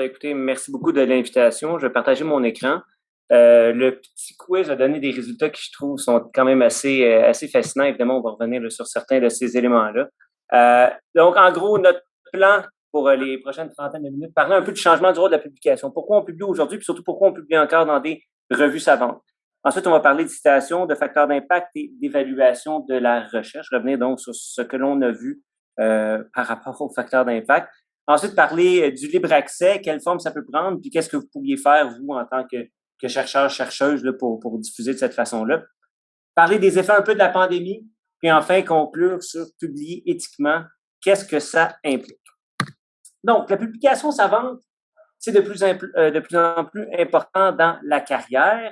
Écoutez, merci beaucoup de l'invitation. Je vais partager mon écran. Le petit quiz a donné des résultats qui, je trouve, sont quand même assez fascinants. Évidemment, on va revenir là, sur certains de ces éléments-là. Donc, en gros, notre plan pour les prochaines trentaines de minutes, parler un peu du changement du rôle de la publication. Pourquoi on publie aujourd'hui, puis surtout pourquoi on publie encore dans des revues savantes. Ensuite, on va parler de citation, de facteurs d'impact et d'évaluation de la recherche. Revenir donc sur ce que l'on a vu par rapport aux facteurs d'impact. Ensuite, parler du libre accès, quelle forme ça peut prendre, puis qu'est-ce que vous pourriez faire, vous, en tant que chercheur, chercheuse, là, pour diffuser de cette façon-là. Parler des effets un peu de la pandémie, puis enfin conclure sur publier éthiquement, qu'est-ce que ça implique. Donc, la publication savante, c'est de plus en plus important dans la carrière.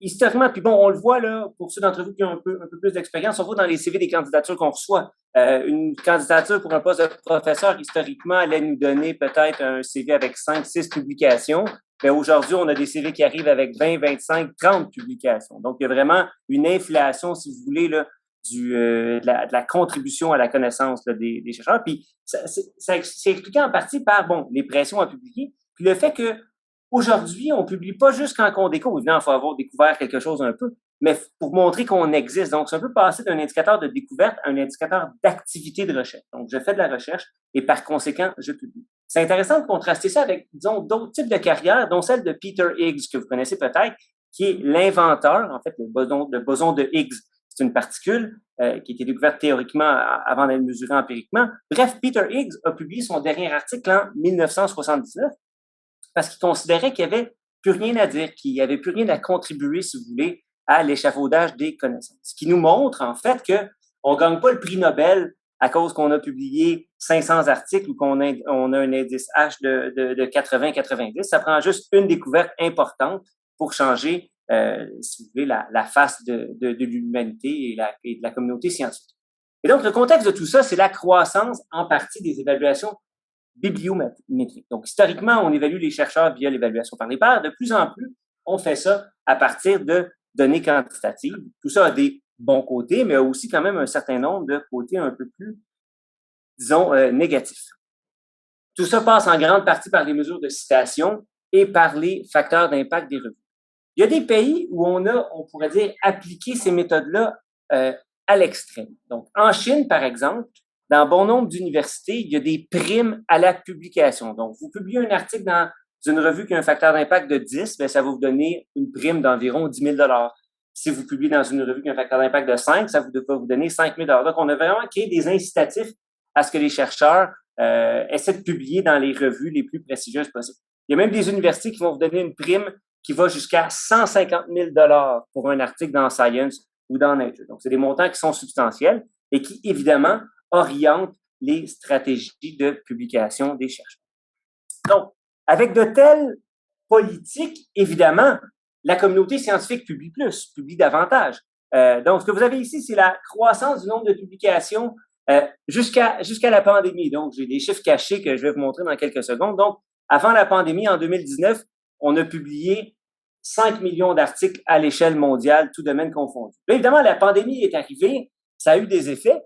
Historiquement, puis bon, on le voit là, pour ceux d'entre vous qui ont un peu plus d'expérience, on voit dans les CV des candidatures qu'on reçoit. Une candidature pour un poste de professeur, historiquement, allait nous donner peut-être un CV avec 5, 6 publications. Mais aujourd'hui, on a des CV qui arrivent avec 20, 25, 30 publications. Donc, il y a vraiment une inflation, si vous voulez, là, de la contribution à la connaissance là, des chercheurs. Puis, c'est expliqué en partie par, bon, les pressions à publier, puis le fait que aujourd'hui, on publie pas juste quand on découvre. Évidemment, il faut avoir découvert quelque chose un peu, mais pour montrer qu'on existe. Donc, c'est un peu passer d'un indicateur de découverte à un indicateur d'activité de recherche. Donc, je fais de la recherche et par conséquent, je publie. C'est intéressant de contraster ça avec, disons, d'autres types de carrières, dont celle de Peter Higgs, que vous connaissez peut-être, qui est l'inventeur, en fait, le boson de Higgs. C'est une particule qui a été découverte théoriquement avant d'être mesurée empiriquement. Bref, Peter Higgs a publié son dernier article en 1979 parce qu'il considérait qu'il n'y avait plus rien à dire, qu'il n'y avait plus rien à contribuer, si vous voulez, à l'échafaudage des connaissances. Ce qui nous montre, en fait, qu'on ne gagne pas le prix Nobel à cause qu'on a publié 500 articles ou qu'on a un indice H de 80-90. Ça prend juste une découverte importante pour changer, si vous voulez, la face de l'humanité et de la communauté scientifique. Et donc, le contexte de tout ça, c'est la croissance en partie des évaluations bibliométriques. Donc, historiquement, on évalue les chercheurs via l'évaluation par les pairs. De plus en plus, on fait ça à partir de données quantitatives. Tout ça a des bons côtés, mais aussi quand même un certain nombre de côtés un peu plus, disons, négatifs. Tout ça passe en grande partie par les mesures de citation et par les facteurs d'impact des revues. Il y a des pays où on pourrait dire, appliqué ces méthodes-là à l'extrême. Donc, en Chine, par exemple, dans bon nombre d'universités, il y a des primes à la publication. Donc, vous publiez un article dans une revue qui a un facteur d'impact de 10, bien, ça va vous donner une prime d'environ 10 000 $. Si vous publiez dans une revue qui a un facteur d'impact de 5, ça va vous donner 5 000 $. Donc, on a vraiment créé des incitatifs à ce que les chercheurs essaient de publier dans les revues les plus prestigieuses possibles. Il y a même des universités qui vont vous donner une prime qui va jusqu'à 150 000 $ pour un article dans Science ou dans Nature. Donc, c'est des montants qui sont substantiels et qui, évidemment, orientent les stratégies de publication des chercheurs. Donc, avec de telles politiques, évidemment, la communauté scientifique publie plus, publie davantage. Donc, ce que vous avez ici, c'est la croissance du nombre de publications jusqu'à la pandémie. Donc, j'ai des chiffres cachés que je vais vous montrer dans quelques secondes. Donc, avant la pandémie, en 2019, on a publié 5 millions d'articles à l'échelle mondiale, tout domaine confondu. Là, évidemment, la pandémie est arrivée, ça a eu des effets,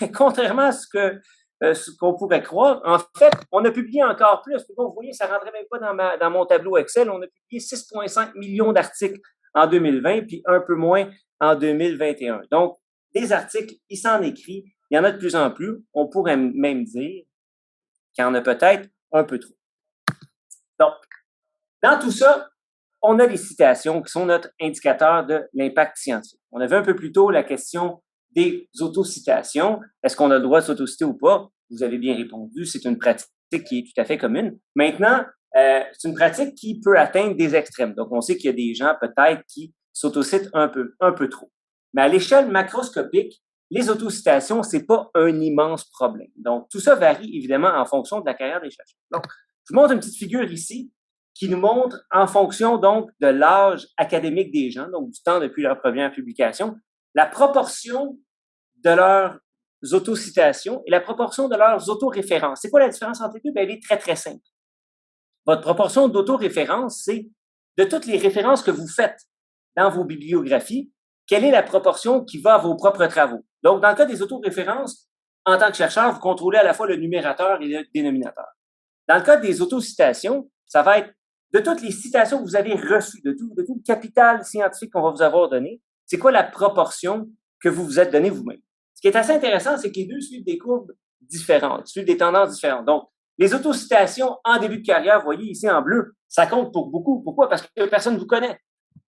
mais contrairement à ce qu'on pourrait croire, en fait, on a publié encore plus. Bon, vous voyez, ça ne rentrait même pas dans mon tableau Excel. On a publié 6,5 millions d'articles en 2020, puis un peu moins en 2021. Donc, des articles, il s'en écrit, il y en a de plus en plus. On pourrait même dire qu'il y en a peut-être un peu trop. Donc, dans tout ça, on a les citations qui sont notre indicateur de l'impact scientifique. On avait un peu plus tôt la question des autocitations. Est-ce qu'on a le droit de s'autociter ou pas? Vous avez bien répondu, c'est une pratique qui est tout à fait commune. Maintenant, c'est une pratique qui peut atteindre des extrêmes. Donc, on sait qu'il y a des gens peut-être qui s'autocitent un peu trop. Mais à l'échelle macroscopique, les autocitations, c'est pas un immense problème. Donc, tout ça varie évidemment en fonction de la carrière des chercheurs. Donc, je vous montre une petite figure ici qui nous montre en fonction donc de l'âge académique des gens, donc du temps depuis leur première publication, la proportion de leurs autocitations et la proportion de leurs autoréférences. C'est quoi la différence entre les deux? Bien, elle est très, très simple. Votre proportion d'autoréférence, c'est de toutes les références que vous faites dans vos bibliographies, quelle est la proportion qui va à vos propres travaux. Donc, dans le cas des autoréférences, en tant que chercheur, vous contrôlez à la fois le numérateur et le dénominateur. Dans le cas des autocitations, ça va être de toutes les citations que vous avez reçues, de tout le capital scientifique qu'on va vous avoir donné, c'est quoi la proportion que vous vous êtes donné vous-même. Ce qui est assez intéressant, c'est que les deux suivent des courbes différentes, suivent des tendances différentes. Donc, les autocitations en début de carrière, vous voyez ici en bleu, ça compte pour beaucoup. Pourquoi? Parce que personne ne vous connaît.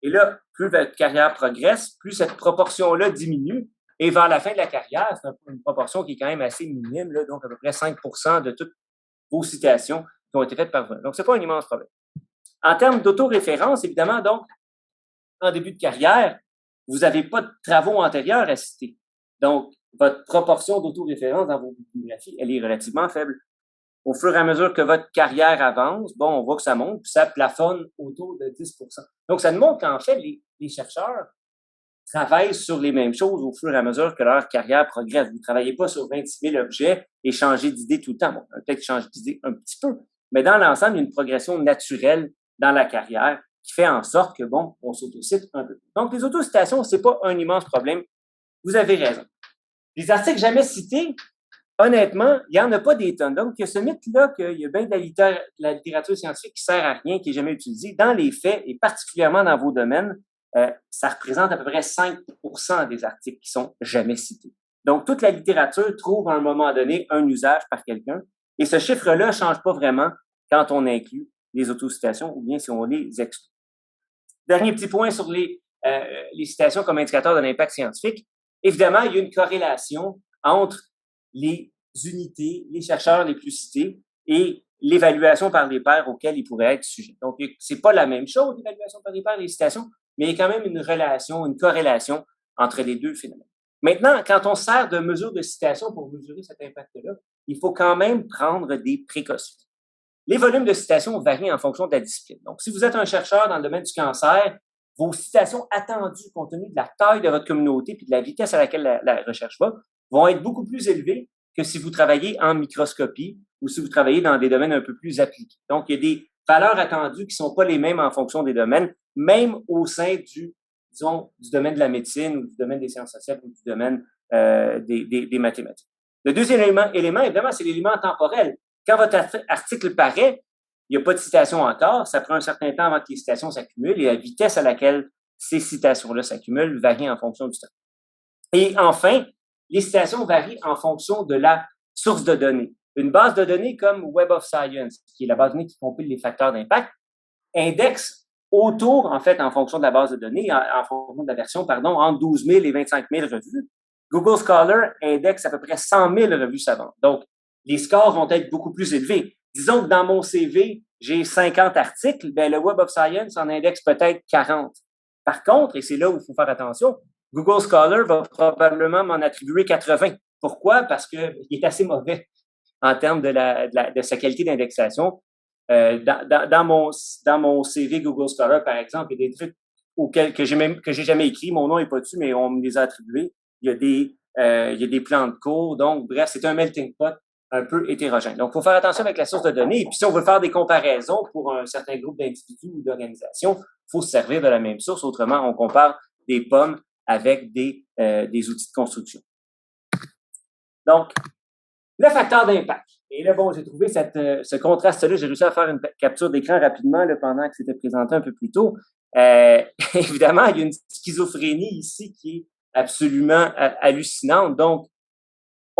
Et là, plus votre carrière progresse, plus cette proportion-là diminue. Et vers la fin de la carrière, c'est une proportion qui est quand même assez minime, là, donc à peu près 5 de toutes vos citations qui ont été faites par vous. Donc, ce n'est pas un immense problème. En termes d'autoréférence, évidemment, donc, en début de carrière, vous n'avez pas de travaux antérieurs à citer. Donc, votre proportion d'autoréférence dans vos bibliographies, elle est relativement faible. Au fur et à mesure que votre carrière avance, bon, on voit que ça monte, puis ça plafonne autour de 10 Donc, ça nous montre qu'en fait, les chercheurs travaillent sur les mêmes choses au fur et à mesure que leur carrière progresse. Vous ne travaillez pas sur 26 000 objets et changez d'idée tout le temps. Bon, peut-être changer d'idée un petit peu, mais dans l'ensemble, il y a une progression naturelle dans la carrière qui fait en sorte que, bon, on s'autocite un peu. Donc, les autocitations, c'est pas un immense problème. Vous avez raison. Les articles jamais cités, honnêtement, il n'y en a pas des tonnes. Donc, il y a ce mythe-là qu'il y a bien de la littérature scientifique qui sert à rien, qui n'est jamais utilisée. Dans les faits, et particulièrement dans vos domaines, ça représente à peu près 5 des articles qui sont jamais cités. Donc, toute la littérature trouve à un moment donné un usage par quelqu'un. Et ce chiffre-là ne change pas vraiment quand on inclut les autocitations ou bien si on les exclut. Dernier petit point sur les citations comme indicateur de l'impact scientifique. Évidemment, il y a une corrélation entre les unités, les chercheurs les plus cités et l'évaluation par les pairs auxquelles ils pourraient être sujets. Donc, c'est pas la même chose, l'évaluation par les pairs et les citations, mais il y a quand même une relation, une corrélation entre les deux phénomènes. Maintenant, quand on sert de mesure de citation pour mesurer cet impact-là, il faut quand même prendre des précautions. Les volumes de citations varient en fonction de la discipline. Donc, si vous êtes un chercheur dans le domaine du cancer, vos citations attendues compte tenu de la taille de votre communauté et de la vitesse à laquelle la recherche va, vont être beaucoup plus élevées que si vous travaillez en microscopie ou si vous travaillez dans des domaines un peu plus appliqués. Donc, il y a des valeurs attendues qui ne sont pas les mêmes en fonction des domaines, même au sein du domaine de la médecine ou du domaine des sciences sociales ou du domaine des mathématiques. Le deuxième élément, évidemment, c'est l'élément temporel. Quand votre article paraît, il n'y a pas de citation encore, ça prend un certain temps avant que les citations s'accumulent et la vitesse à laquelle ces citations-là s'accumulent varie en fonction du temps. Et enfin, les citations varient en fonction de la source de données. Une base de données comme Web of Science, qui est la base de données qui compile les facteurs d'impact, indexe autour, en fait, en fonction de la base de données, en fonction de la version, entre 12 000 et 25 000 revues. Google Scholar indexe à peu près 100 000 revues savantes. Donc, les scores vont être beaucoup plus élevés. Disons que dans mon CV, j'ai 50 articles, ben le Web of Science en indexe peut-être 40. Par contre, et c'est là où il faut faire attention, Google Scholar va probablement m'en attribuer 80. Pourquoi? Parce qu'il est assez mauvais en termes de sa qualité d'indexation. Dans mon CV Google Scholar, par exemple, il y a des trucs que j'ai jamais écrit, mon nom n'est pas dessus, mais on me les a attribués. Il y a des plans de cours. Donc, bref, c'est un melting pot un peu hétérogène. Donc, il faut faire attention avec la source de données. Et puis, si on veut faire des comparaisons pour un certain groupe d'individus ou d'organisations, il faut se servir de la même source. Autrement, on compare des pommes avec des outils de construction. Donc, le facteur d'impact. Et là, bon, j'ai trouvé ce contraste-là. J'ai réussi à faire une capture d'écran rapidement là, pendant que c'était présenté un peu plus tôt. Évidemment, il y a une schizophrénie ici qui est absolument hallucinante. Donc,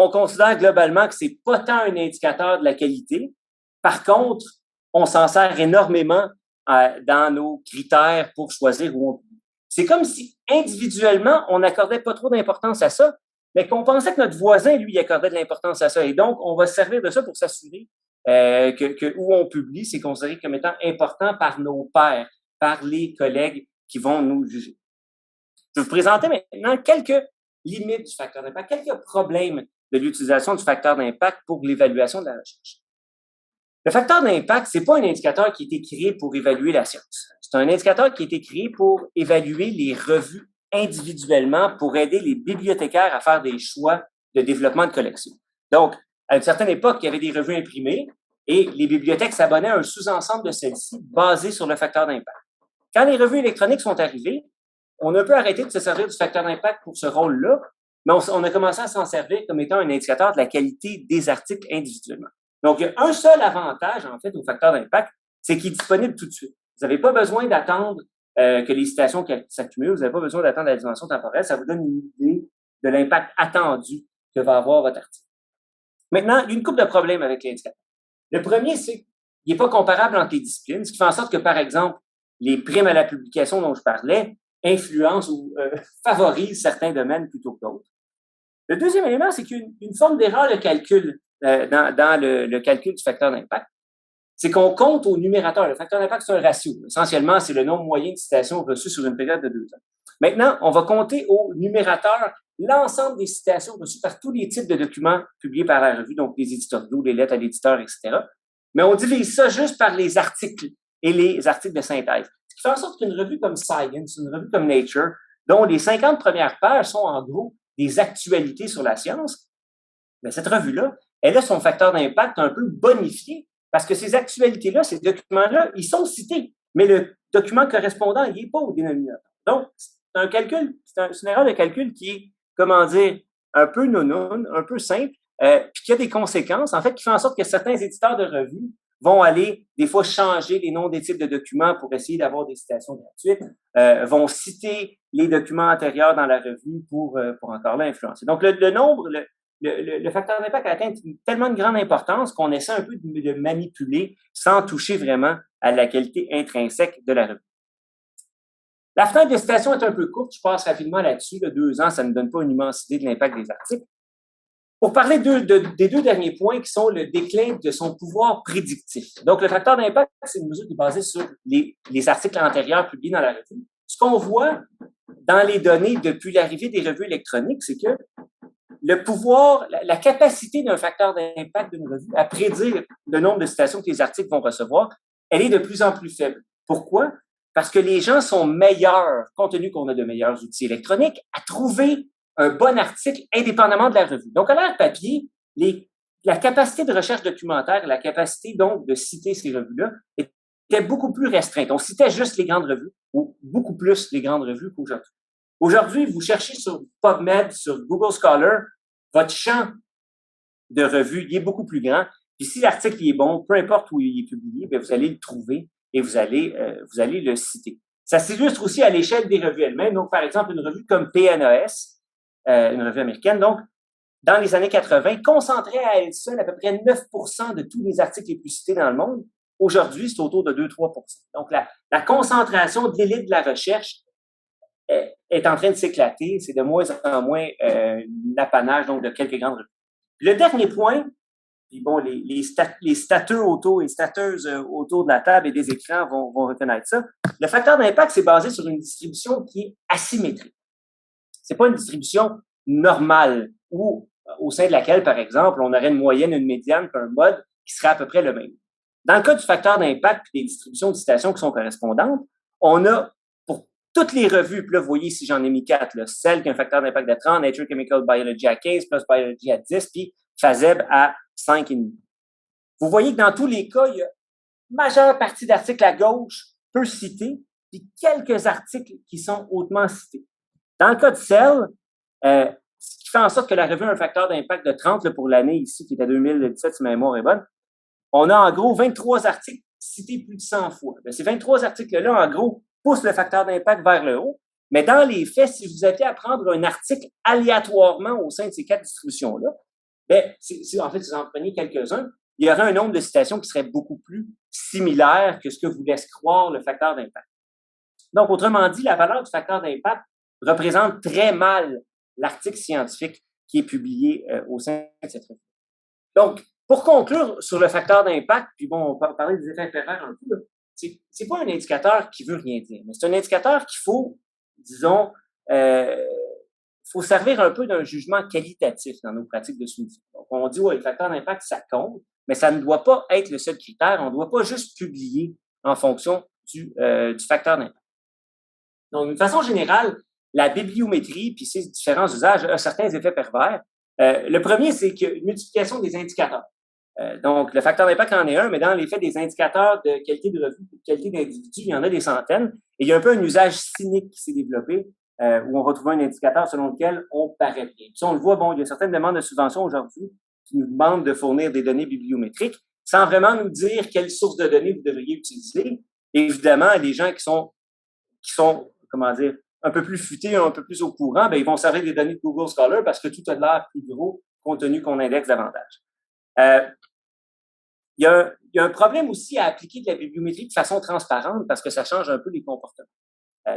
on considère globalement que c'est pas tant un indicateur de la qualité. Par contre, on s'en sert énormément dans nos critères pour choisir où on publie. C'est comme si individuellement, on n'accordait pas trop d'importance à ça, mais qu'on pensait que notre voisin, lui, accordait de l'importance à ça. Et donc, on va se servir de ça pour s'assurer que où on publie, c'est considéré comme étant important par nos pairs, par les collègues qui vont nous juger. Je vais vous présenter maintenant quelques limites du facteur d'impact, quelques problèmes de l'utilisation du facteur d'impact pour l'évaluation de la recherche. Le facteur d'impact, c'est pas un indicateur qui a été créé pour évaluer la science. C'est un indicateur qui a été créé pour évaluer les revues individuellement, pour aider les bibliothécaires à faire des choix de développement de collection. Donc, à une certaine époque, il y avait des revues imprimées et les bibliothèques s'abonnaient à un sous-ensemble de celles-ci basé sur le facteur d'impact. Quand les revues électroniques sont arrivées, on a un peu arrêté de se servir du facteur d'impact pour ce rôle-là, mais on a commencé à s'en servir comme étant un indicateur de la qualité des articles individuellement. Donc, il y a un seul avantage, en fait, au facteur d'impact, c'est qu'il est disponible tout de suite. Vous n'avez pas besoin d'attendre que les citations s'accumulent, vous n'avez pas besoin d'attendre la dimension temporelle, ça vous donne une idée de l'impact attendu que va avoir votre article. Maintenant, il y a une couple de problèmes avec l'indicateur. Le premier, c'est qu'il n'est pas comparable entre les disciplines, ce qui fait en sorte que, par exemple, les primes à la publication dont je parlais influencent ou favorisent certains domaines plutôt que d'autres. Le deuxième élément, c'est qu'il y a une forme d'erreur de calcul dans le calcul du facteur d'impact. C'est qu'on compte au numérateur. Le facteur d'impact, c'est un ratio. Essentiellement, c'est le nombre moyen de citations reçues sur une période de 2 ans. Maintenant, on va compter au numérateur l'ensemble des citations reçues par tous les types de documents publiés par la revue, donc les éditoriaux, les lettres à l'éditeur, etc. Mais on divise ça juste par les articles et les articles de synthèse. Ce qui fait en sorte qu'une revue comme Science, une revue comme Nature, dont les 50 premières pages sont en gros des actualités sur la science, mais cette revue-là, elle a son facteur d'impact un peu bonifié parce que ces actualités-là, ces documents-là, ils sont cités, mais le document correspondant, il n'est pas au dénominateur. Donc, c'est un calcul, c'est une erreur de calcul qui est, comment dire, un peu non, un peu simple, puis qui a des conséquences, en fait, qui fait en sorte que certains éditeurs de revues vont aller, des fois, changer les noms des types de documents pour essayer d'avoir des citations gratuites, vont citer les documents antérieurs dans la revue pour encore là influencer. Donc, le facteur d'impact atteint tellement de grande importance qu'on essaie un peu de manipuler sans toucher vraiment à la qualité intrinsèque de la revue. La fenêtre de citation est un peu courte, je passe rapidement là-dessus. 2 ans, ça ne donne pas une immense idée de l'impact des articles. Pour parler des 2 derniers points qui sont le déclin de son pouvoir prédictif. Donc, le facteur d'impact, c'est une mesure qui est basée sur les articles antérieurs publiés dans la revue. Ce qu'on voit dans les données depuis l'arrivée des revues électroniques, c'est que le pouvoir, la capacité d'un facteur d'impact d'une revue à prédire le nombre de citations que les articles vont recevoir, elle est de plus en plus faible. Pourquoi? Parce que les gens sont meilleurs, compte tenu qu'on a de meilleurs outils électroniques, à trouver un bon article indépendamment de la revue. Donc, à l'ère papier, la capacité de recherche documentaire, la capacité donc de citer ces revues-là était beaucoup plus restreinte. On citait juste les grandes revues, ou beaucoup plus les grandes revues qu'aujourd'hui. Aujourd'hui, vous cherchez sur PubMed, sur Google Scholar, votre champ de revue, il est beaucoup plus grand. Puis si l'article est bon, peu importe où il est publié, bien, vous allez le trouver et vous allez le citer. Ça s'illustre aussi à l'échelle des revues elles-mêmes. Donc, par exemple, une revue comme PNAS, une revue américaine, donc, dans les années 80, concentrait à elle seule à peu près 9% de tous les articles les plus cités dans le monde. Aujourd'hui, c'est autour de 2-3%. Donc, la concentration de l'élite de la recherche est en train de s'éclater. C'est de moins en moins l'apanage donc de quelques grandes revues. Le dernier point, puis bon, les stateurs autour, les stateuses autour de la table et des écrans vont reconnaître ça. Le facteur d'impact, c'est basé sur une distribution qui est asymétrique. C'est pas une distribution normale où, au sein de laquelle, par exemple, on aurait une moyenne, une médiane, puis un mode qui serait à peu près le même. Dans le cas du facteur d'impact et des distributions de citations qui sont correspondantes, on a pour toutes les revues, puis là, vous voyez ici, j'en ai mis 4, là, celle qui a un facteur d'impact de 30, Nature Chemical Biology à 15, plus Biology à 10, puis FASEB à 5,5. Vous voyez que dans tous les cas, il y a une majeure partie d'articles à gauche peu cités, puis quelques articles qui sont hautement cités. Dans le cas de Cell, ce qui fait en sorte que la revue a un facteur d'impact de 30 là, pour l'année ici, qui est à 2017, si ma mémoire est bonne, on a en gros 23 articles cités plus de 100 fois. Bien, ces 23 articles-là, en gros, poussent le facteur d'impact vers le haut. Mais dans les faits, si vous aviez à prendre un article aléatoirement au sein de ces 4 distributions-là, bien, en fait, si vous en preniez quelques-uns, il y aurait un nombre de citations qui serait beaucoup plus similaire que ce que vous laisse croire le facteur d'impact. Donc, autrement dit, la valeur du facteur d'impact représente très mal l'article scientifique qui est publié au sein de cette revue. Donc, pour conclure sur le facteur d'impact, puis bon, on va parler des effets pervers un peu, c'est pas un indicateur qui veut rien dire, mais c'est un indicateur qu'il faut, disons, faut servir un peu d'un jugement qualitatif dans nos pratiques de suivi. Donc, on dit, ouais, le facteur d'impact, ça compte, mais ça ne doit pas être le seul critère. On ne doit pas juste publier en fonction du facteur d'impact. Donc, d'une façon générale, la bibliométrie puis ses différents usages a certains effets pervers. Le premier, c'est qu'une multiplication des indicateurs. Donc, le facteur d'impact en est un, mais dans les faits des indicateurs de qualité de revue, de qualité d'individu, il y en a des centaines. Et il y a un peu un usage cynique qui s'est développé, où on va trouver un indicateur selon lequel on paraît bien. Puis on le voit, bon, il y a certaines demandes de subventions aujourd'hui qui nous demandent de fournir des données bibliométriques sans vraiment nous dire quelle source de données vous devriez utiliser. Et évidemment, les gens qui sont, comment dire, un peu plus futés, un peu plus au courant, ben, ils vont servir des données de Google Scholar parce que tout a l'air plus gros compte tenu qu'on indexe davantage. Il y a un problème aussi à appliquer de la bibliométrie de façon transparente parce que ça change un peu les comportements.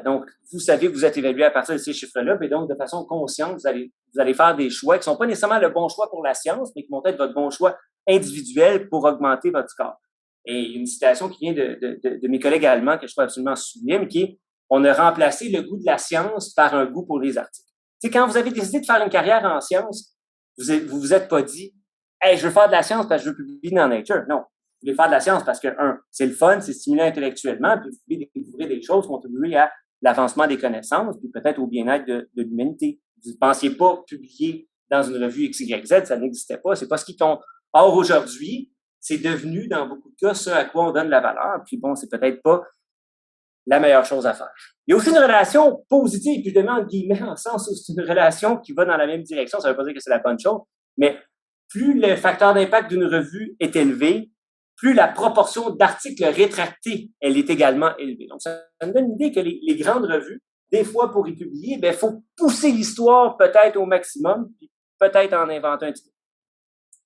Donc, vous savez que vous êtes évalué à partir de ces chiffres-là, et donc, de façon consciente, vous allez faire des choix qui ne sont pas nécessairement le bon choix pour la science, mais qui vont être votre bon choix individuel pour augmenter votre score. Et il y a une citation qui vient de mes collègues allemands que je trouve absolument sublime, qui est « On a remplacé le goût de la science par un goût pour les articles ». Tu sais, quand vous avez décidé de faire une carrière en sciences, vous êtes pas dit « Hey, je veux faire de la science parce que je veux publier dans Nature ». Non. Vous voulez faire de la science parce que, c'est le fun, c'est stimulant intellectuellement, puis vous pouvez découvrir des choses, contribuer à l'avancement des connaissances, puis peut-être au bien-être de l'humanité. Vous ne pensiez pas publier dans une revue XYZ, ça n'existait pas, c'est pas ce qui compte. Or, aujourd'hui, c'est devenu, dans beaucoup de cas, ce à quoi on donne la valeur, puis bon, c'est peut-être pas la meilleure chose à faire. Il y a aussi une relation positive, puis je demande entre guillemets, en sens où c'est une relation qui va dans la même direction, ça ne veut pas dire que c'est la bonne chose, mais plus le facteur d'impact d'une revue est élevé, plus la proportion d'articles rétractés, elle est également élevée. Donc, ça nous donne une idée que les grandes revues, des fois, pour y publier, il faut pousser l'histoire peut-être au maximum, puis peut-être en inventer un petit peu.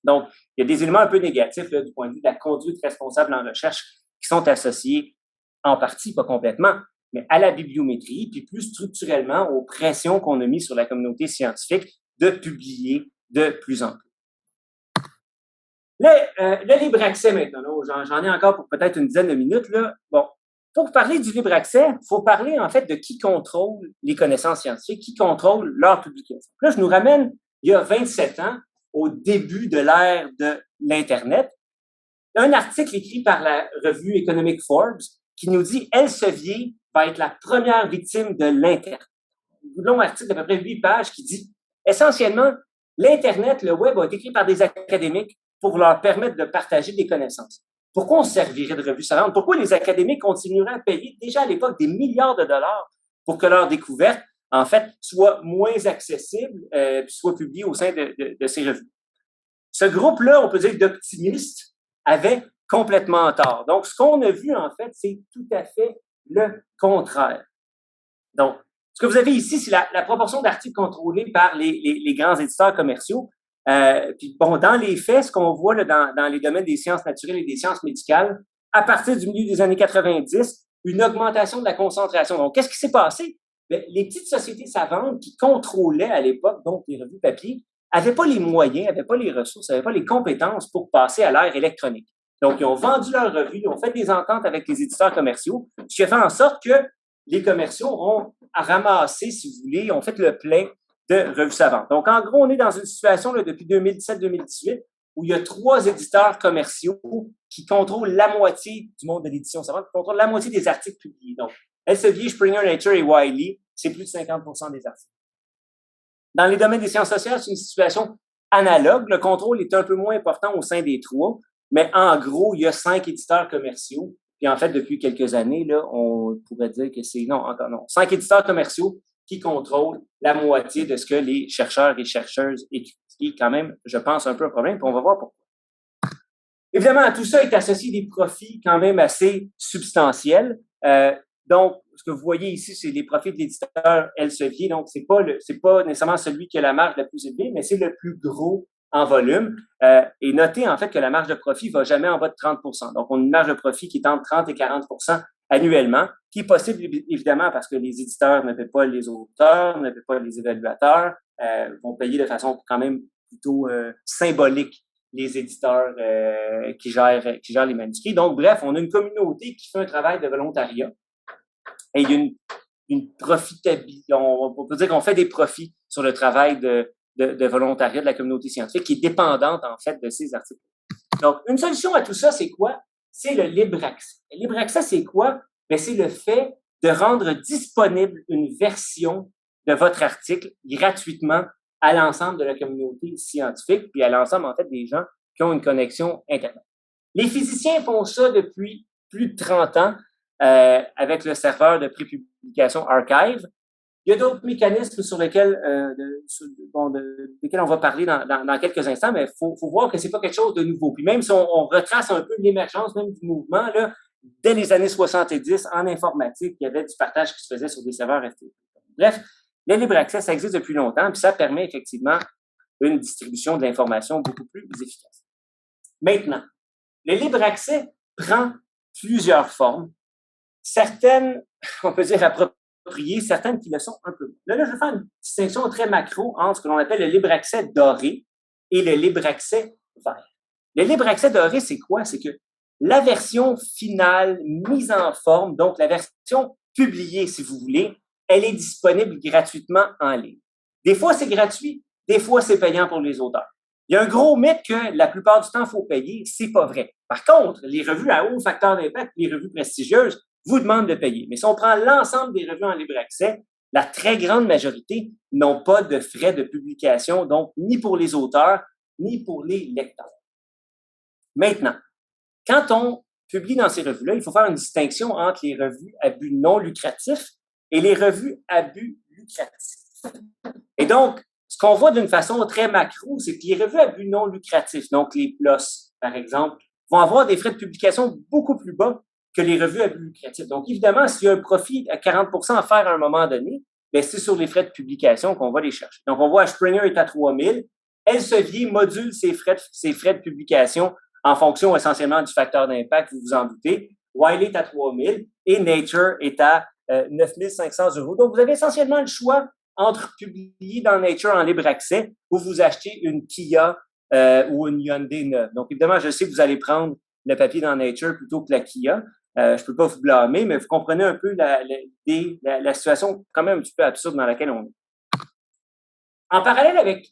Donc, il y a des éléments un peu négatifs là, du point de vue de la conduite responsable en recherche qui sont associés en partie, pas complètement, mais à la bibliométrie, puis plus structurellement aux pressions qu'on a mises sur la communauté scientifique de publier de plus en plus. Le libre accès maintenant, j'en ai encore pour peut-être une dizaine de minutes. Là. Bon, pour parler du libre accès, il faut parler en fait de qui contrôle les connaissances scientifiques, qui contrôle leur publication. Là, je nous ramène il y a 27 ans, au début de l'ère de l'Internet, un article écrit par la revue économique Forbes qui nous dit « Elsevier va être la première victime de l'Internet ». Un long article d'à peu près 8 pages qui dit « Essentiellement, l'Internet, le web, a été écrit par des académiques pour leur permettre de partager des connaissances. Pourquoi on servirait de revue savante? Pourquoi les académiques continueraient à payer déjà à l'époque des milliards de dollars pour que leur découverte, en fait, soit moins accessible, soit publiée au sein de ces revues? Ce groupe-là, on peut dire d'optimistes, avait complètement tort. Donc, ce qu'on a vu, en fait, c'est tout à fait le contraire. Donc, ce que vous avez ici, c'est la proportion d'articles contrôlés par les grands éditeurs commerciaux. Puis bon, dans les faits, ce qu'on voit là, dans les domaines des sciences naturelles et des sciences médicales, à partir du milieu des années 90, une augmentation de la concentration. Donc, qu'est-ce qui s'est passé? Bien, les petites sociétés savantes qui contrôlaient à l'époque, donc les revues papier, n'avaient pas les moyens, n'avaient pas les ressources, n'avaient pas les compétences pour passer à l'ère électronique. Donc, ils ont vendu leurs revues, ils ont fait des ententes avec les éditeurs commerciaux, ce qui a fait en sorte que les commerciaux ont ramassé, si vous voulez, ont fait le plein de revues savantes. Donc, en gros, on est dans une situation là, depuis 2017-2018 où il y a 3 éditeurs commerciaux qui contrôlent la moitié du monde de l'édition savante, qui contrôlent la moitié des articles publiés. Donc, Elsevier, Springer Nature et Wiley, c'est plus de 50% des articles. Dans les domaines des sciences sociales, c'est une situation analogue. Le contrôle est un peu moins important au sein des 3, mais en gros, il y a 5 éditeurs commerciaux. Puis en fait, depuis quelques années, là, on pourrait dire que c'est... Non, encore non. 5 éditeurs commerciaux qui contrôlent la moitié de ce que les chercheurs et chercheuses écrivent. Ce qui est quand même, je pense, un peu un problème, puis on va voir pourquoi. Évidemment, à tout ça est associé des profits quand même assez substantiels. Donc, ce que vous voyez ici, c'est les profits de l'éditeur Elsevier. Donc, c'est pas nécessairement celui qui a la marge la plus élevée, mais c'est le plus gros en volume. Et notez en fait que la marge de profit va jamais en bas de 30%. Donc, on a une marge de profit qui est entre 30 et 40% annuellement, qui est possible évidemment parce que les éditeurs ne paient pas les auteurs, ne paient pas les évaluateurs, vont payer de façon quand même plutôt symbolique les éditeurs qui gèrent les manuscrits. Donc, bref, on a une communauté qui fait un travail de volontariat. Et il y a une profitabilité. On peut dire qu'on fait des profits sur le travail de volontariat de la communauté scientifique qui est dépendante, en fait, de ces articles. Donc, une solution à tout ça, c'est quoi? C'est le libre accès. Le libre accès, c'est quoi? Bien, c'est le fait de rendre disponible une version de votre article gratuitement à l'ensemble de la communauté scientifique, puis à l'ensemble, en fait, des gens qui ont une connexion Internet. Les physiciens font ça depuis plus de 30 ans avec le serveur de prépublication Archive. Il y a d'autres mécanismes sur lesquels, desquels on va parler dans quelques instants, mais il faut voir que c'est pas quelque chose de nouveau. Puis même si on retrace un peu l'émergence même du mouvement, là, dès les années 70, en informatique, il y avait du partage qui se faisait sur des serveurs FTP. Bref, le libre accès, ça existe depuis longtemps, puis ça permet effectivement une distribution de l'information beaucoup plus efficace. Maintenant, le libre accès prend plusieurs formes. Certaines, on peut dire appropriées, certaines qui le sont un peu moins. Là, je vais faire une distinction très macro entre ce que l'on appelle le libre accès doré et le libre accès vert. Le libre accès doré, c'est quoi? C'est que la version finale, mise en forme, donc la version publiée, si vous voulez, elle est disponible gratuitement en ligne. Des fois, c'est gratuit, des fois, c'est payant pour les auteurs. Il y a un gros mythe que la plupart du temps, il faut payer. C'est pas vrai. Par contre, les revues à haut facteur d'impact, les revues prestigieuses, vous demandent de payer. Mais si on prend l'ensemble des revues en libre accès, la très grande majorité n'ont pas de frais de publication, donc ni pour les auteurs, ni pour les lecteurs. Maintenant, quand on publie dans ces revues-là, il faut faire une distinction entre les revues à but non lucratif et les revues à but lucratif. Et donc, ce qu'on voit d'une façon très macro, c'est que les revues à but non lucratif, donc les PLOS, par exemple, vont avoir des frais de publication beaucoup plus bas que les revues à but lucratif. Donc, évidemment, s'il y a un profit à 40 à faire à un moment donné, bien, c'est sur les frais de publication qu'on va les chercher. Donc, on voit Springer est à 3 000. Elsevier module ses frais de publication en fonction essentiellement du facteur d'impact, vous vous en doutez. Wiley est à 3 000 et Nature est à 9 500 €. Donc, vous avez essentiellement le choix entre publier dans Nature en libre accès ou vous acheter une Kia ou une Hyundai neuve. Donc, évidemment, je sais que vous allez prendre le papier dans Nature plutôt que la Kia. Je ne peux pas vous blâmer, mais vous comprenez un peu la situation quand même un petit peu absurde dans laquelle on est. En parallèle avec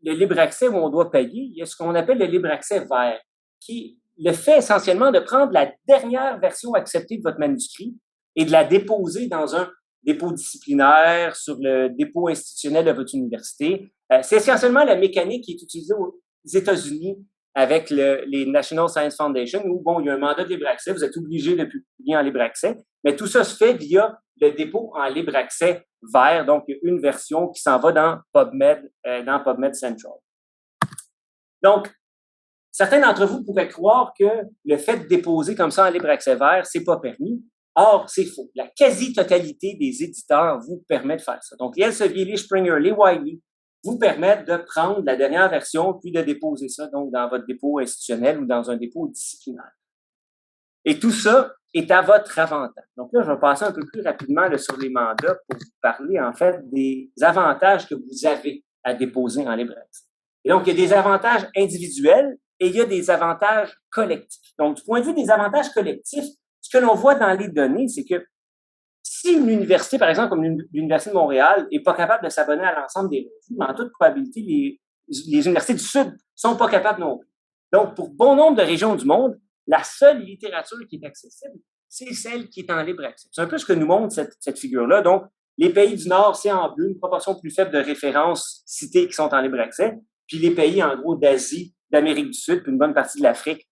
le libre accès où on doit payer, il y a ce qu'on appelle le libre accès vert, qui le fait essentiellement de prendre la dernière version acceptée de votre manuscrit et de la déposer dans un dépôt disciplinaire, sur le dépôt institutionnel de votre université. C'est essentiellement la mécanique qui est utilisée aux États-Unis avec les National Science Foundation, où, bon, il y a un mandat de libre accès, vous êtes obligé de publier en libre accès, mais tout ça se fait via le dépôt en libre accès vert, donc une version qui s'en va dans PubMed Central. Donc, certains d'entre vous pourraient croire que le fait de déposer comme ça en libre accès vert, c'est pas permis. Or, c'est faux. La quasi-totalité des éditeurs vous permet de faire ça. Donc, les Elsevier, les Springer, les Wiley vous permettent de prendre la dernière version puis de déposer ça donc dans votre dépôt institutionnel ou dans un dépôt disciplinaire. Et tout ça est à votre avantage. Donc là, je vais passer un peu plus rapidement là, sur les mandats pour vous parler en fait des avantages que vous avez à déposer en libre accès. Et donc, il y a des avantages individuels et il y a des avantages collectifs. Donc, du point de vue des avantages collectifs, ce que l'on voit dans les données, c'est que si une université, par exemple, comme l'Université de Montréal, n'est pas capable de s'abonner à l'ensemble des revues, mais en toute probabilité, les universités du Sud sont pas capables non plus. Donc, pour bon nombre de régions du monde, la seule littérature qui est accessible, c'est celle qui est en libre accès. C'est un peu ce que nous montre cette figure-là. Donc, les pays du Nord, c'est en bleu, une proportion plus faible de références citées qui sont en libre accès, puis les pays, en gros, d'Asie, d'Amérique du Sud, puis une bonne partie de l'Afrique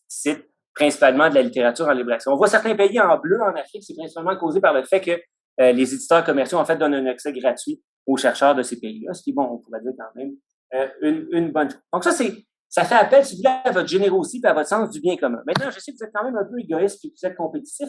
citent principalement de la littérature en libre accès. On voit certains pays en bleu en Afrique, c'est principalement causé par le fait que les éditeurs commerciaux, en fait, donnent un accès gratuit aux chercheurs de ces pays-là, ce qui est, bon, on pourrait dire quand même une bonne chose. Donc ça fait appel, si vous voulez, à votre générosité et à votre sens du bien commun. Maintenant, je sais que vous êtes quand même un peu égoïste et que vous êtes compétitif.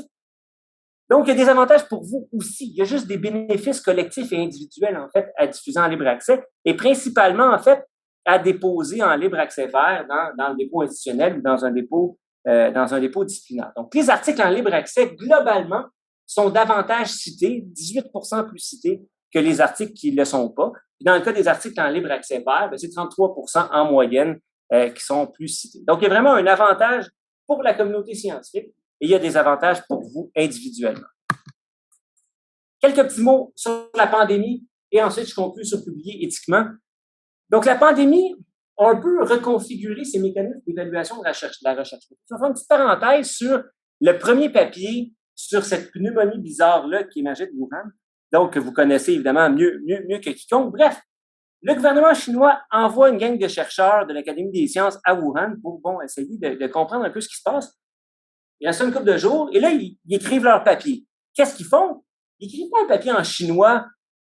Donc, il y a des avantages pour vous aussi. Il y a juste des bénéfices collectifs et individuels, en fait, à diffuser en libre accès et principalement, en fait, à déposer en libre accès vert dans le dépôt institutionnel ou dans un dépôt disciplinaire. Donc, les articles en libre accès, globalement, sont davantage cités, 18% plus cités que les articles qui ne le sont pas. Puis dans le cas des articles en libre accès vert, c'est 33% en moyenne qui sont plus cités. Donc, il y a vraiment un avantage pour la communauté scientifique et il y a des avantages pour vous individuellement. Quelques petits mots sur la pandémie et ensuite je conclue sur publier éthiquement. Donc, la pandémie a un peu reconfiguré ces mécanismes d'évaluation de la recherche. Je vais faire une petite parenthèse sur le premier papier sur cette pneumonie bizarre-là qui émergeait de Wuhan. Donc, que vous connaissez évidemment mieux que quiconque. Bref, Le gouvernement chinois envoie une gang de chercheurs de l'Académie des sciences à Wuhan pour essayer de comprendre un peu ce qui se passe. Il reste une couple de jours et là, ils écrivent leur papier. Qu'est-ce qu'ils font? Ils écrivent pas un papier en chinois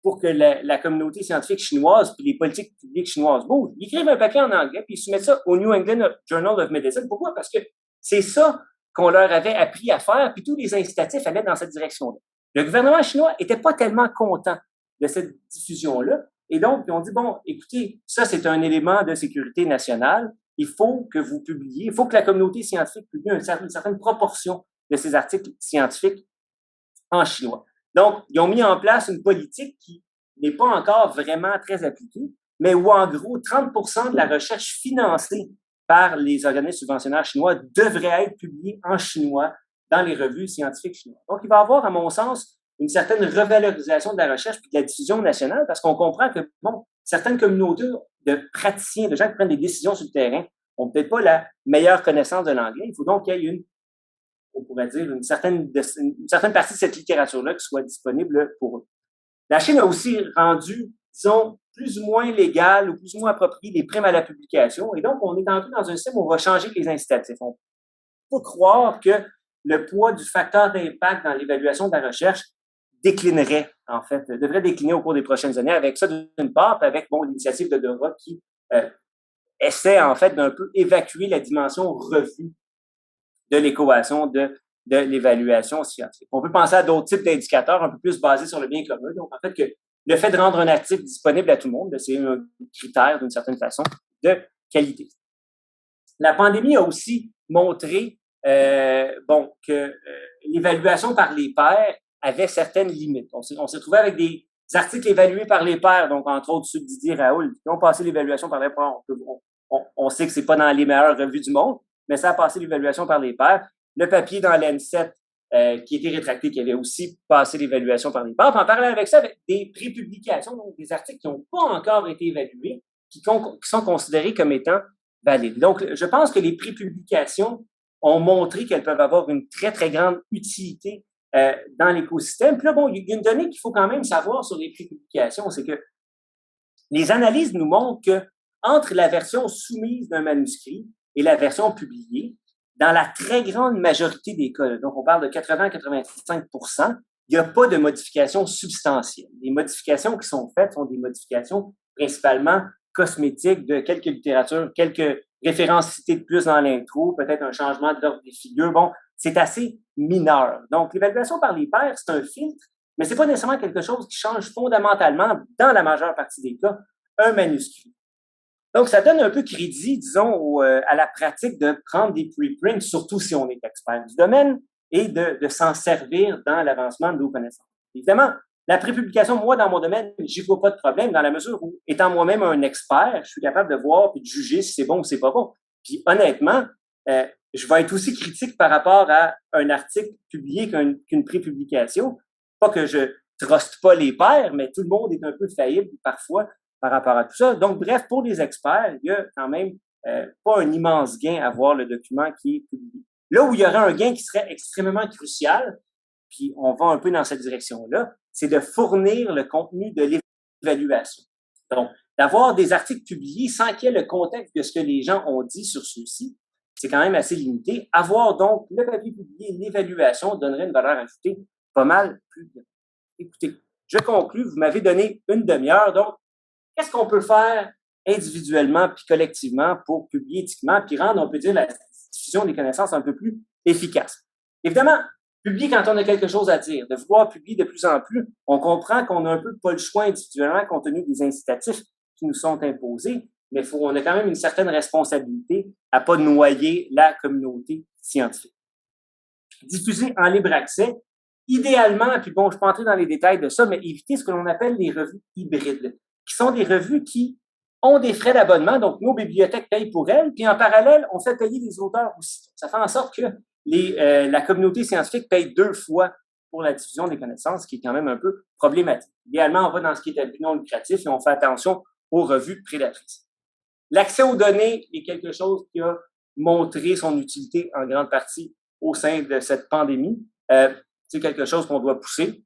pour que la communauté scientifique chinoise puis les politiques publiques chinoises bougent. Ils écrivent un papier en anglais puis ils soumettent ça au New England Journal of Medicine. Pourquoi? Parce que c'est ça qu'on leur avait appris à faire puis tous les incitatifs allaient dans cette direction-là. Le gouvernement chinois était pas tellement content de cette diffusion-là et donc ils ont dit, bon, écoutez, ça c'est un élément de sécurité nationale. Il faut que vous publiez, il faut que la communauté scientifique publie une certaine proportion de ces articles scientifiques en chinois. Donc, ils ont mis en place une politique qui n'est pas encore vraiment très appliquée, mais où en gros 30% de la recherche financée par les organismes subventionnaires chinois devrait être publiée en chinois dans les revues scientifiques chinoises. Donc, il va y avoir, à mon sens, une certaine revalorisation de la recherche et de la diffusion nationale parce qu'on comprend que, bon, certaines communautés de praticiens, de gens qui prennent des décisions sur le terrain, n'ont peut-être pas la meilleure connaissance de l'anglais. Il faut donc qu'il y ait on pourrait dire, une certaine partie de cette littérature-là qui soit disponible pour eux. La Chine a aussi rendu, disons, plus ou moins légal ou plus ou moins approprié les primes à la publication. Et donc, on est entré dans un système où on va changer les incitatifs. On peut croire que le poids du facteur d'impact dans l'évaluation de la recherche déclinerait, en fait, devrait décliner au cours des prochaines années avec ça d'une part, puis avec, l'initiative de Dora qui essaie, en fait, d'un peu évacuer la dimension revue de l'équation de l'évaluation scientifique. On peut penser à d'autres types d'indicateurs un peu plus basés sur le bien commun. Donc, en fait, que le fait de rendre un article disponible à tout le monde, c'est un critère, d'une certaine façon, de qualité. La pandémie a aussi montré que l'évaluation par les pairs avait certaines limites. On s'est retrouvé avec des articles évalués par les pairs, donc entre autres ceux de Didier Raoult, qui ont passé l'évaluation par les pairs. On sait que c'est pas dans les meilleures revues du monde, mais ça a passé l'évaluation par les pairs. Le papier dans l'N7 qui était rétracté, qui avait aussi passé l'évaluation par les pairs. En parallèle avec ça, avec des prépublications, donc des articles qui n'ont pas encore été évalués, qui sont considérés comme étant valides. Donc, je pense que les prépublications ont montré qu'elles peuvent avoir une très, très grande utilité dans l'écosystème. Puis là, il y a une donnée qu'il faut quand même savoir sur les prépublications, c'est que les analyses nous montrent que entre la version soumise d'un manuscrit et la version publiée, dans la très grande majorité des cas, donc on parle de 80-85%, il n'y a pas de modifications substantielles. Les modifications qui sont faites sont des modifications principalement cosmétiques de quelques littératures, quelques références citées de plus dans l'intro, peut-être un changement de l'ordre des figures. C'est assez mineur. Donc, l'évaluation par les pairs, c'est un filtre, mais c'est pas nécessairement quelque chose qui change fondamentalement, dans la majeure partie des cas, un manuscrit. Donc, ça donne un peu crédit, disons, à la pratique de prendre des preprints, surtout si on est expert du domaine, et de s'en servir dans l'avancement de nos connaissances. Évidemment, la prépublication, moi, dans mon domaine, j'y vois pas de problème, dans la mesure où, étant moi-même un expert, je suis capable de voir et de juger si c'est bon ou c'est pas bon. Puis, honnêtement, je vais être aussi critique par rapport à un article publié qu'une prépublication. Pas que je truste pas les pairs, mais tout le monde est un peu faillible parfois par rapport à tout ça. Donc, bref, pour les experts, il y a quand même pas un immense gain à voir le document qui est publié. Là où il y aurait un gain qui serait extrêmement crucial, puis on va un peu dans cette direction-là, c'est de fournir le contenu de l'évaluation. Donc, d'avoir des articles publiés sans qu'il y ait le contexte de ce que les gens ont dit sur ceux-ci, c'est quand même assez limité. Avoir donc le papier publié, l'évaluation donnerait une valeur ajoutée pas mal plus grande. Écoutez, je conclus, vous m'avez donné une demi-heure, donc qu'est-ce qu'on peut faire individuellement puis collectivement pour publier éthiquement puis rendre, on peut dire, la diffusion des connaissances un peu plus efficace? Évidemment, publier quand on a quelque chose à dire, de vouloir publier de plus en plus, on comprend qu'on n'a un peu pas le choix individuellement compte tenu des incitatifs qui nous sont imposés, mais on a quand même une certaine responsabilité à pas noyer la communauté scientifique. Diffuser en libre accès, idéalement, puis je ne vais pas entrer dans les détails de ça, mais éviter ce que l'on appelle les revues hybrides, qui sont des revues qui ont des frais d'abonnement, donc nos bibliothèques payent pour elles, puis en parallèle, on fait payer les auteurs aussi. Ça fait en sorte que la communauté scientifique paye 2 fois pour la diffusion des connaissances, ce qui est quand même un peu problématique. Idéalement, on va dans ce qui est à but non lucratif et on fait attention aux revues prédatrices. L'accès aux données est quelque chose qui a montré son utilité en grande partie au sein de cette pandémie. C'est quelque chose qu'on doit pousser.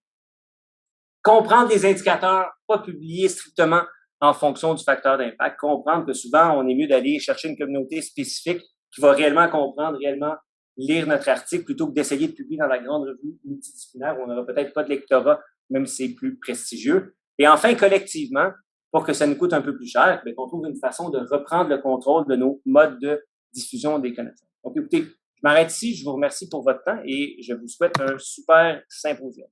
Comprendre des indicateurs pas publiés strictement en fonction du facteur d'impact, comprendre que souvent, on est mieux d'aller chercher une communauté spécifique qui va réellement comprendre, réellement lire notre article plutôt que d'essayer de publier dans la grande revue multidisciplinaire où on n'aura peut-être pas de lectorat, même si c'est plus prestigieux. Et enfin, collectivement, pour que ça nous coûte un peu plus cher, bien, qu'on trouve une façon de reprendre le contrôle de nos modes de diffusion des connaissances. Donc, écoutez, je m'arrête ici. Je vous remercie pour votre temps et je vous souhaite un super symposium.